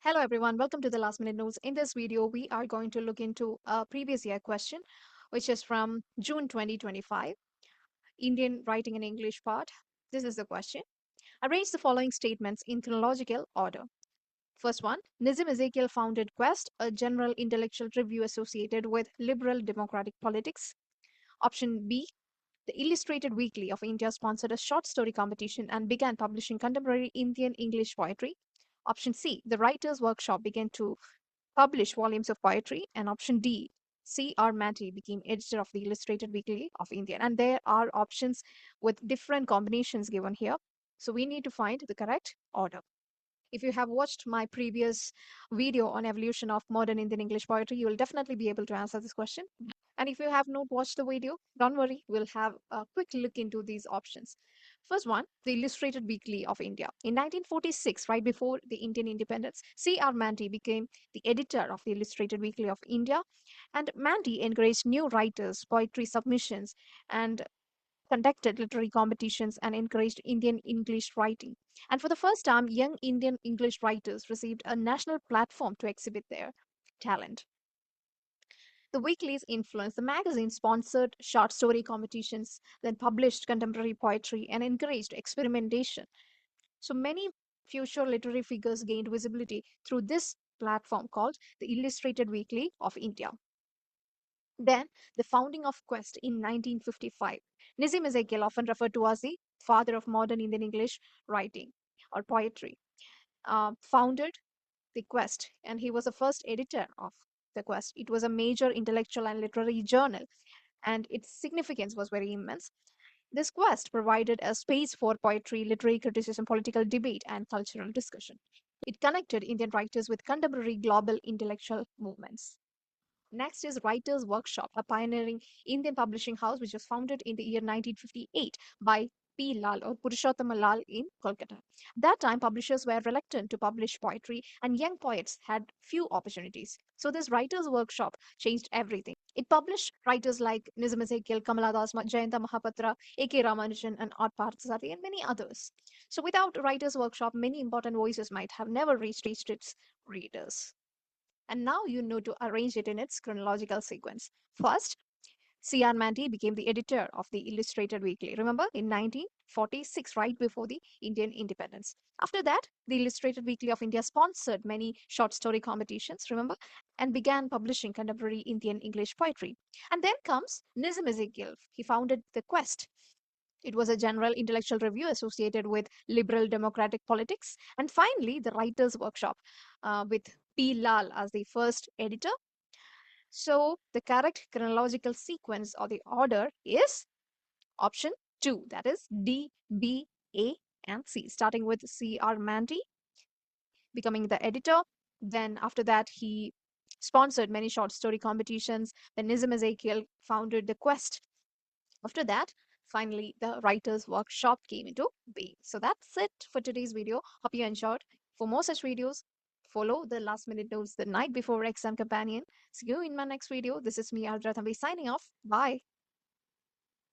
Hello everyone, welcome to the last minute notes. In this video, we are going to look into a previous year question, which is from June 2025, Indian Writing and English part. This is the question. Arrange the following statements in chronological order. First one, Nissim Ezekiel founded Quest, a general intellectual review associated with liberal democratic politics. Option B, the Illustrated Weekly of India sponsored a short story competition and began publishing contemporary Indian English poetry. Option C, the Writers' Workshop began to publish volumes of poetry. And option D, C.R. Mandy became editor of the Illustrated Weekly of India. And there are options with different combinations given here. So we need to find the correct order. If you have watched my previous video on evolution of modern Indian English poetry, you will definitely be able to answer this question. And if you have not watched the video, don't worry, we'll have a quick look into these options. First one, the Illustrated Weekly of India. In 1946, right before the Indian independence, C.R. Mandy became the editor of the Illustrated Weekly of India. And Mandy encouraged new writers, poetry submissions, and conducted literary competitions and encouraged Indian English writing. And for the first time, young Indian English writers received a national platform to exhibit their talent. The weeklies influenced the magazine, sponsored short story competitions, then published contemporary poetry, and encouraged experimentation. So many future literary figures gained visibility through this platform called the Illustrated Weekly of India. Then, the founding of Quest in 1955. Nissim Ezekiel, often referred to as the father of modern Indian English writing or poetry, founded the Quest, and he was the first editor of the Quest. It was a major intellectual and literary journal, and its significance was very immense. This Quest provided a space for poetry, literary criticism, political debate, and cultural discussion. It connected Indian writers with contemporary global intellectual movements. Next is Writers' Workshop, a pioneering Indian publishing house which was founded in the year 1958 by P. Lal or Purushottama Lal in Kolkata. That time, publishers were reluctant to publish poetry, and young poets had few opportunities. So, this Writers' Workshop changed everything. It published writers like Nissim Ezekiel, Kamala Das, Jayanta Mahapatra, A.K. Ramanujan, and R. Parthasarathi, and many others. So, without Writers' Workshop, many important voices might have never reached its readers. And now you know to arrange it in its chronological sequence. First, C.R. Mandy became the editor of the Illustrated Weekly. Remember, in 1946, right before the Indian independence. After that, the Illustrated Weekly of India sponsored many short story competitions, remember, and began publishing contemporary Indian English poetry. And then comes Nissim Ezekiel. He founded the Quest. It was a general intellectual review associated with liberal democratic politics. And finally, the Writers' Workshop with P. Lal as the first editor. So the correct chronological sequence or the order is option 2, that is D, B, A, and C, starting with C.R. Mandy becoming the editor. Then after that, he sponsored many short story competitions. Then Nissim Ezekiel founded the Quest. After that, finally, the Writers' Workshop came into being. So that's it for today's video. Hope you enjoyed. For more such videos, follow the last minute notes the night before exam companion. See you in my next video. This is me, Ardra Thambi, signing off. Bye.